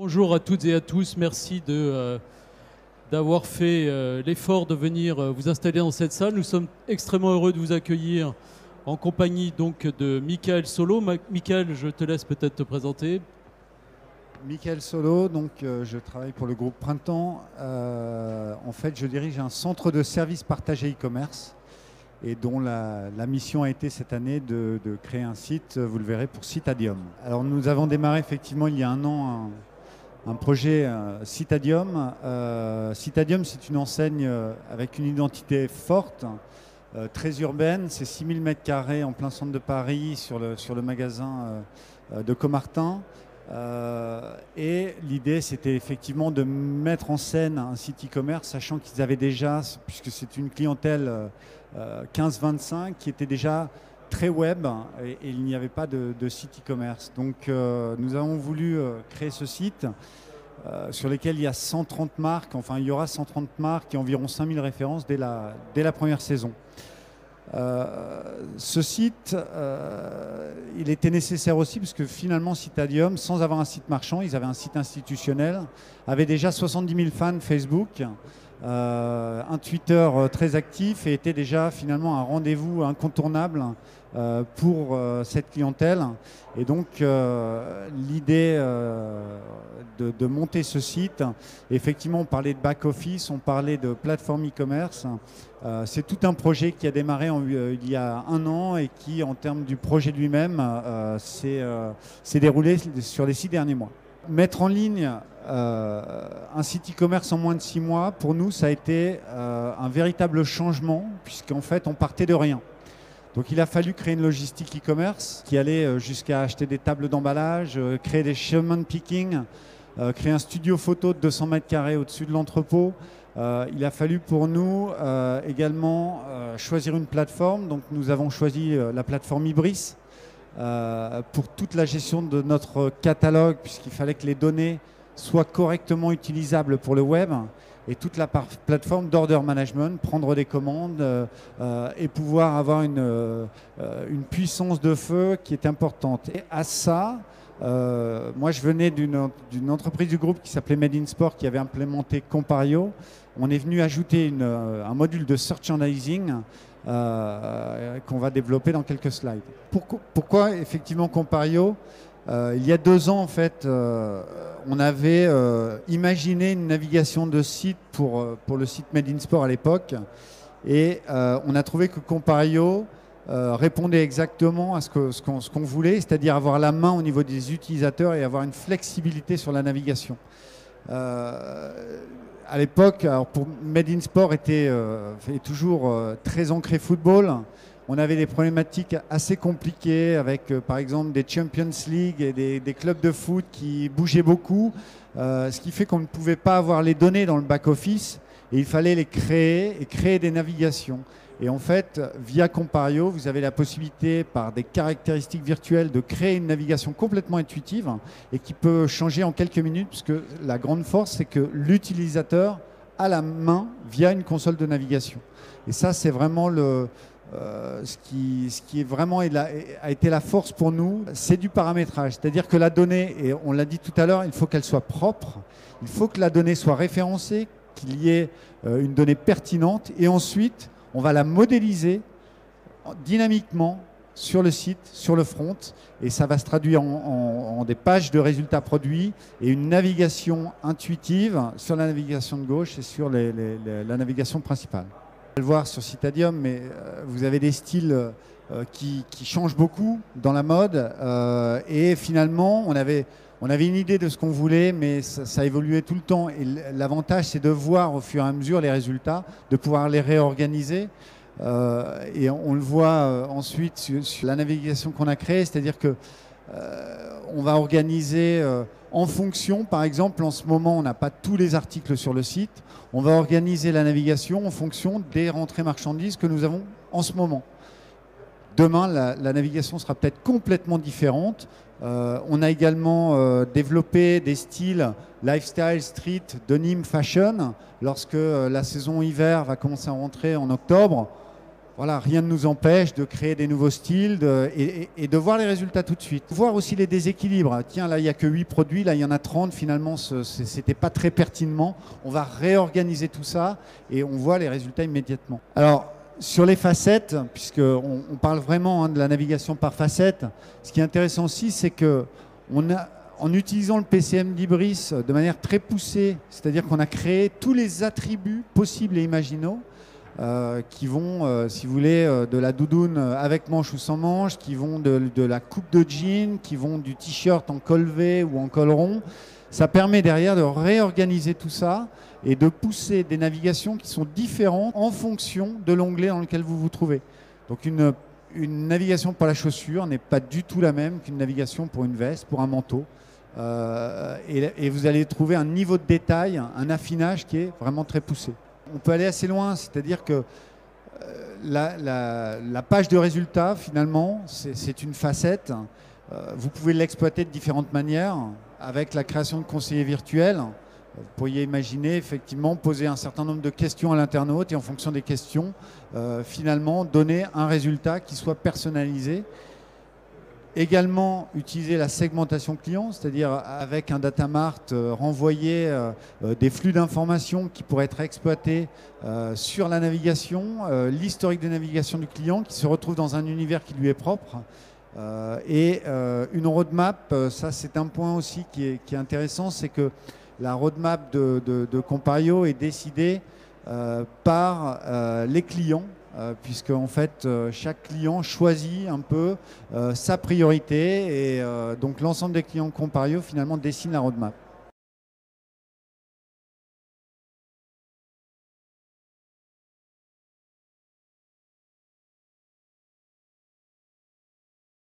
Bonjour à toutes et à tous, merci d'avoir fait l'effort de venir vous installer dans cette salle. Nous sommes extrêmement heureux de vous accueillir en compagnie donc de Michael Solo. Michael, je te laisse peut-être te présenter. Michael Solo, donc je travaille pour le groupe Printemps. En fait, je dirige un centre de services partagés e-commerce et dont la mission a été cette année de créer un site, vous le verrez, pour Citadium. Alors nous avons démarré effectivement il y a un an un projet Citadium. Citadium, c'est une enseigne avec une identité forte, très urbaine. C'est 6000 m² en plein centre de Paris sur le magasin de Comartin. Et l'idée, c'était effectivement de mettre en scène un site e-commerce, sachant qu'ils avaient déjà, puisque c'est une clientèle 15-25, qui était déjà très web et il n'y avait pas de site e-commerce. Donc nous avons voulu créer ce site sur lequel il y a 130 marques, enfin il y aura 130 marques et environ 5000 références dès la première saison. Ce site, il était nécessaire aussi parce que finalement Citadium, sans avoir un site marchand, ils avaient un site institutionnel, avait déjà 70 000 fans Facebook, un Twitter très actif et était déjà finalement un rendez-vous incontournable pour cette clientèle. Et donc l'idée de monter ce site, effectivement on parlait de back-office, on parlait de plateforme e-commerce. C'est tout un projet qui a démarré il y a un an et qui, en termes du projet lui-même, s'est déroulé sur les 6 derniers mois. Mettre en ligne un site e-commerce en moins de 6 mois, pour nous, ça a été un véritable changement, puisqu'en fait, on partait de rien. Donc il a fallu créer une logistique e-commerce qui allait jusqu'à acheter des tables d'emballage, créer des chemins de picking, créer un studio photo de 200 m² au-dessus de l'entrepôt. Il a fallu pour nous également choisir une plateforme. Donc nous avons choisi la plateforme Ibris pour toute la gestion de notre catalogue, puisqu'il fallait que les données soient correctement utilisables pour le web, et toute la plateforme d'order management, prendre des commandes et pouvoir avoir une puissance de feu qui est importante. Et à ça, moi je venais d'une entreprise du groupe qui s'appelait Made in Sport, qui avait implémenté Compario. On est venu ajouter un module de merchandising qu'on va développer dans quelques slides. Pourquoi effectivement Compario ? Il y a 2 ans, en fait, on avait imaginé une navigation de site pour le site Made in Sport à l'époque, et on a trouvé que Compario répondait exactement à ce qu'on voulait, c'est-à-dire avoir la main au niveau des utilisateurs et avoir une flexibilité sur la navigation. À l'époque, pour Made in Sport est toujours très ancré football. On avait des problématiques assez compliquées avec, par exemple, des Champions League et des clubs de foot qui bougeaient beaucoup, ce qui fait qu'on ne pouvait pas avoir les données dans le back-office et il fallait les créer et créer des navigations. Et en fait, via Compario, vous avez la possibilité, par des caractéristiques virtuelles, de créer une navigation complètement intuitive et qui peut changer en quelques minutes, puisque la grande force, c'est que l'utilisateur a la main via une console de navigation. Et ça, c'est vraiment ce qui est vraiment a été la force pour nous, c'est du paramétrage. C'est-à-dire que la donnée, et on l'a dit tout à l'heure, il faut qu'elle soit propre, il faut que la donnée soit référencée, qu'il y ait une donnée pertinente, et ensuite, on va la modéliser dynamiquement sur le site, sur le front, et ça va se traduire en des pages de résultats produits et une navigation intuitive sur la navigation de gauche et sur la navigation principale. On va le voir sur Citadium, mais vous avez des styles qui changent beaucoup dans la mode, et finalement on avait une idée de ce qu'on voulait, mais ça évoluait tout le temps. Et l'avantage, c'est de voir au fur et à mesure les résultats, de pouvoir les réorganiser. Et on le voit ensuite sur la navigation qu'on a créée, c'est-à-dire que on va organiser en fonction, par exemple, en ce moment, on n'a pas tous les articles sur le site. On va organiser la navigation en fonction des rentrées marchandises que nous avons en ce moment. Demain, la navigation sera peut-être complètement différente. On a également développé des styles lifestyle, street, denim, fashion. Lorsque la saison hiver va commencer à rentrer en octobre, Voilà, rien ne nous empêche de créer des nouveaux styles et de voir les résultats tout de suite. Voir aussi les déséquilibres. Tiens, là, il n'y a que 8 produits, là, il y en a 30. Finalement, ce n'était pas très pertinemment. On va réorganiser tout ça et on voit les résultats immédiatement. Alors, sur les facettes, puisqu'on parle vraiment de la navigation par facettes, ce qui est intéressant aussi, c'est que en utilisant le PCM d'Ibris de manière très poussée, c'est-à-dire qu'on a créé tous les attributs possibles et imaginaux, qui vont, si vous voulez, de la doudoune avec manche ou sans manche, qui vont de la coupe de jean, qui vont du t-shirt en col V ou en col rond. Ça permet derrière de réorganiser tout ça et de pousser des navigations qui sont différentes en fonction de l'onglet dans lequel vous vous trouvez. Donc une navigation pour la chaussure n'est pas du tout la même qu'une navigation pour une veste, pour un manteau. Et vous allez trouver un niveau de détail, un affinage qui est vraiment très poussé. On peut aller assez loin, c'est-à-dire que la page de résultats, finalement, c'est une facette. Vous pouvez l'exploiter de différentes manières. Avec la création de conseillers virtuels, vous pourriez imaginer effectivement poser un certain nombre de questions à l'internaute et en fonction des questions, finalement, donner un résultat qui soit personnalisé. Également utiliser la segmentation client, c'est-à-dire avec un data mart renvoyer des flux d'informations qui pourraient être exploités sur la navigation, l'historique de navigation du client qui se retrouve dans un univers qui lui est propre. Et une roadmap, ça c'est un point aussi qui est intéressant, c'est que la roadmap de Compario est décidée par les clients. Puisque en fait chaque client choisit un peu sa priorité et donc l'ensemble des clients Compario finalement dessine la roadmap.